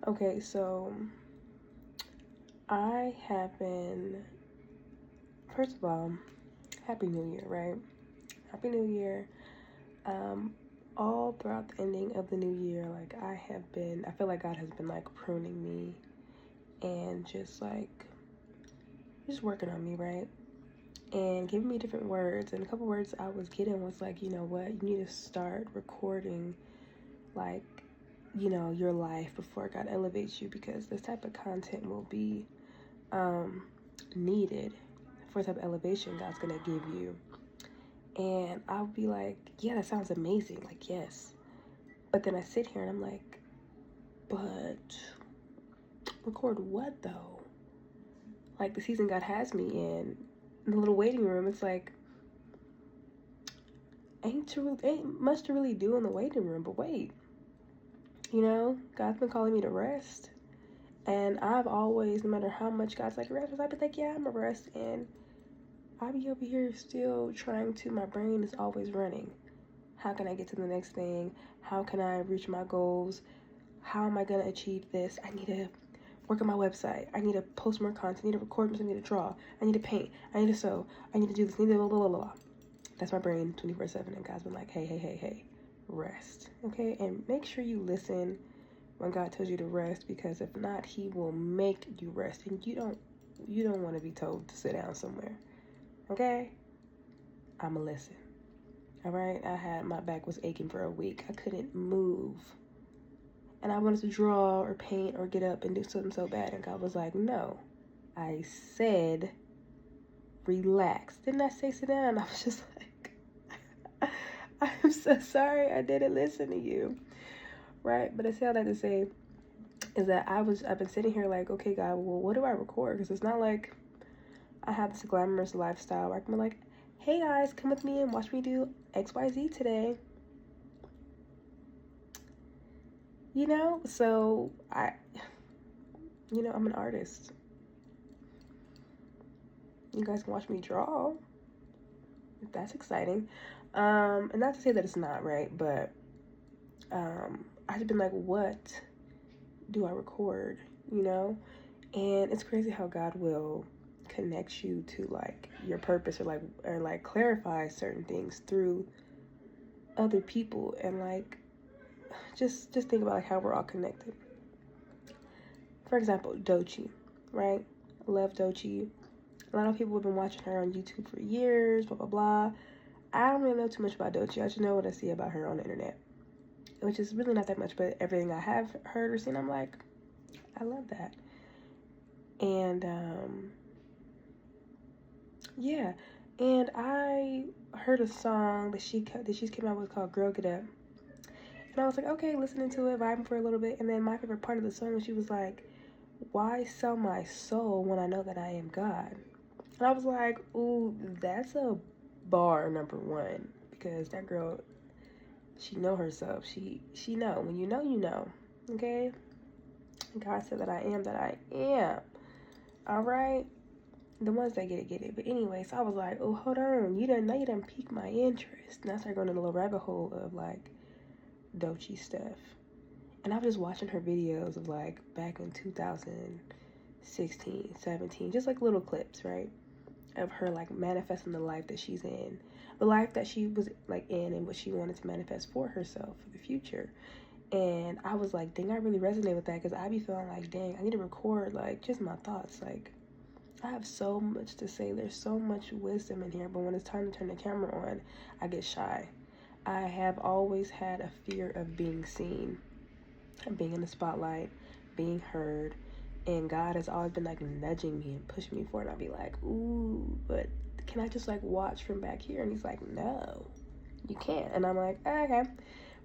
Okay, so I have been, first of all, Happy New Year, right? Happy New Year. Um, all throughout the ending of the new year, like I feel like God has been like pruning me and just working on me, right? And giving me different words. And a couple words I was getting was like, you know what, you need to start recording, like, your life before God elevates you, because this type of content will be um, needed for the type of elevation God's gonna give you. And I'll be like, yeah, that sounds amazing. Like, yes. But then I sit here and I'm like, but record what though? Like the season God has me in the little waiting room, it's like ain't much to really do in the waiting room. But wait, God's been calling me to rest, and I've always, no matter how much God's like rest, I'd be like, yeah, I'm a rest, and I'll be over here still trying to. My brain is always running. How can I get to the next thing? How can I reach my goals? How am I gonna achieve this? I need to work on my website. I need to post more content. I need to record. I need to draw. I need to paint. I need to sew. I need to do this. I need to blah, blah, blah, blah. That's my brain 24/7. And God's been like, hey, hey, hey, hey, rest. Okay? And make sure you listen when God tells you to rest, because if not, He will make you rest. And you don't want to be told to sit down somewhere. Okay? I'ma listen. All right? My back was aching for a week. I couldn't move. And I wanted to draw or paint or get up and do something so bad. And God was like, no. I said, relax. Didn't I say sit down? I was just like, I'm so sorry I didn't listen to you. Right? But I say all that to say is that I've been sitting here like, okay, God, well, what do I record? Because it's not like I have this glamorous lifestyle where I can be like, hey guys, come with me and watch me do XYZ today. So I'm an artist. You guys can watch me draw. That's exciting. And not to say that it's not, right? But I've been like, what do I record? And it's crazy how God will connect you to like your purpose, or clarify certain things through other people. And like just think about like how we're all connected. For example, Doechii, right? I love Doechii. A lot of people have been watching her on YouTube for years, blah blah blah. I don't really know too much about Doechii. I just know what I see about her on the internet, which is really not that much, but everything I have heard or seen, I'm like, I love that. And yeah, and I heard a song that she's came out with called "Girl Get Up," and I was like, okay, listening to it, vibing for a little bit, and then my favorite part of the song was she was like, "Why sell my soul when I know that I am God?" And I was like, ooh, that's a bar number one, because that girl, she know herself. She know. When you know, you know. Okay? God said that I am that I am. Alright? The ones that get it. But anyway, so I was like, oh, hold on. You done piqued my interest. And I started going in a little rabbit hole of like Doechii stuff. And I was just watching her videos of like back in 2016, 17, just like little clips, right? Of her like manifesting the life that she's in, the life that she was like in, and what she wanted to manifest for herself for the future. And I was like, dang, I really resonate with that, because I be feeling like, dang, I need to record like just my thoughts. Like, I have so much to say. There's so much wisdom in here, but when it's time to turn the camera on, I get shy. I have always had a fear of being seen, being in the spotlight, being heard, and God has always been like nudging me and pushing me forward. I'll be like, ooh, but can I just like watch from back here? And He's like, no, you can't. And I'm like, okay.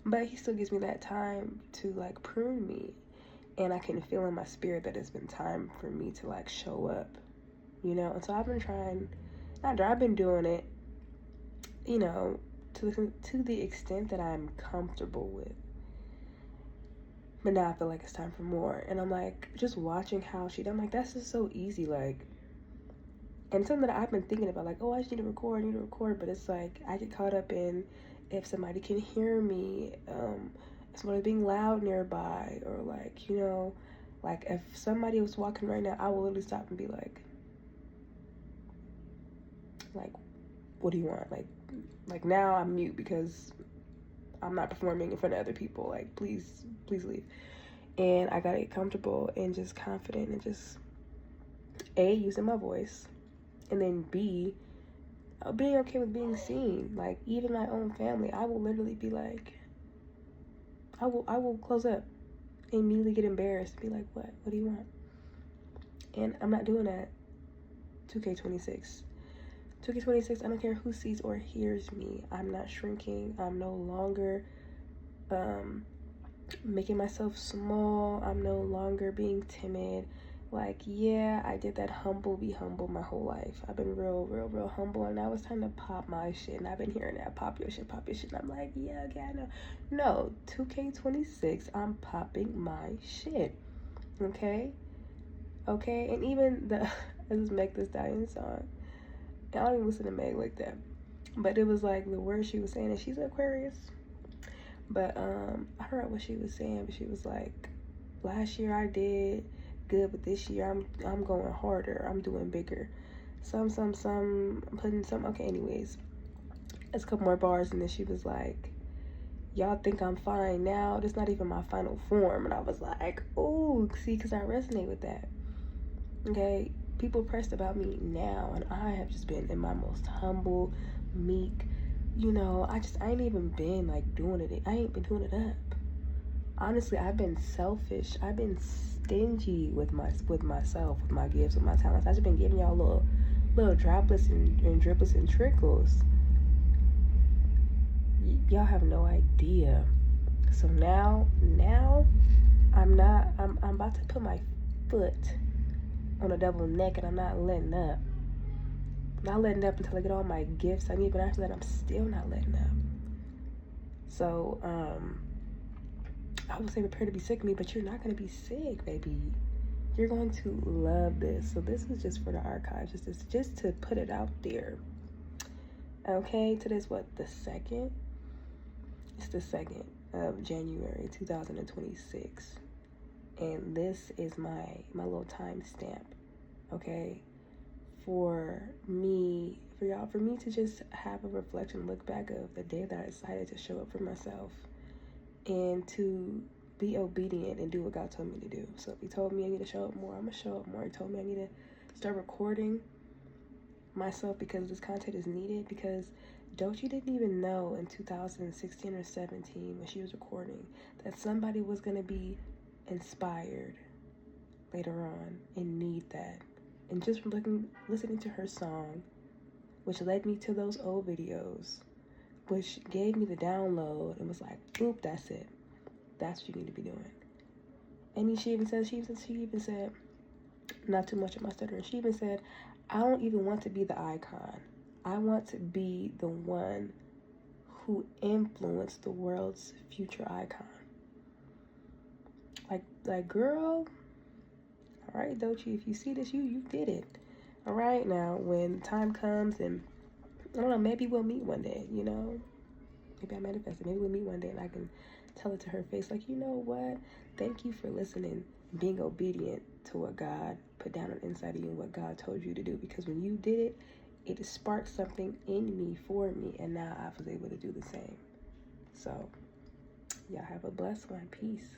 But He still gives me that time to like prune me, and I can feel in my spirit that it's been time for me to like show up, And so I've been trying. I've been doing it, you know, to the extent that I'm comfortable with. But now I feel like it's time for more. And I'm like, just watching how I'm like, that's just so easy. Like, and something that I've been thinking about, like, oh, I just need to record. But it's like, I get caught up in if somebody can hear me, somebody being loud nearby, or like, you know, like if somebody was walking right now, I will literally stop and be like, what do you want? Like now I'm mute because I'm not performing in front of other people. Like, please leave. And I gotta get comfortable and just confident and just A, using my voice, and then B, being okay with being seen. Like, even my own family, I will literally be like, I will close up and immediately get embarrassed and be like, what do you want? And I'm not doing that. 2K26, I don't care who sees or hears me. I'm not shrinking. I'm no longer making myself small. I'm no longer being timid. Like, yeah, I did that be humble my whole life. I've been real humble, and now it's time to pop my shit. And I've been hearing that, pop your shit. And I'm like, yeah, okay, I know. No, 2K26, I'm popping my shit. Okay? And even this Meg Thee Stallion song, I don't even listen to Meg like that, but it was like the words she was saying, and she's Aquarius. But I forgot what she was saying, but she was like, last year I did good, but this year I'm going harder. I'm doing bigger. Some putting some. Okay, anyways, it's a couple more bars, and then she was like, y'all think I'm fine now. That's not even my final form. And I was like, oh, see, because I resonate with that. Okay, people pressed about me now, and I have just been in my most humble, meek, you know, I ain't even been like doing it. I ain't been doing it up. Honestly, I've been selfish. I've been stingy with myself, with my gifts, with my talents. I've just been giving y'all little droplets and driplets and trickles. Y'all have no idea. So now I'm about to put my foot on a double neck, and I'm not letting up. Not letting up until I get all my gifts I need, but after that, I'm still not letting up. So, I would say prepare to be sick of me, but you're not going to be sick, baby. You're going to love this. So this is just for the archives, just to put it out there. Okay, today's what, the 2nd? It's the 2nd of January, 2026. And this is my little time stamp, okay? For me to just have a reflection, look back of the day that I decided to show up for myself and to be obedient and do what God told me to do. So if he told me I need to show up more, I'm gonna show up more. He told me I need to start recording myself because this content is needed, because Doechii didn't even know in 2016 or 17 when she was recording that somebody was gonna be inspired later on and need that. And just from listening to her song, which led me to those old videos, which gave me the download and was like, oop, that's it. That's what you need to be doing. And she even said, not too much of my stuttering, she even said, I don't even want to be the icon. I want to be the one who influenced the world's future icon. Like girl, all right, Doechii, if you see this, you did it. All right, now when time comes, and I don't know, maybe we'll meet one day, you know? Maybe I manifested. Maybe we'll meet one day and I can tell it to her face, like, you know what? Thank you for listening, being obedient to what God put down on the inside of you and what God told you to do. Because when you did it, it sparked something in me, for me, and now I was able to do the same. So, y'all have a blessed one. Peace.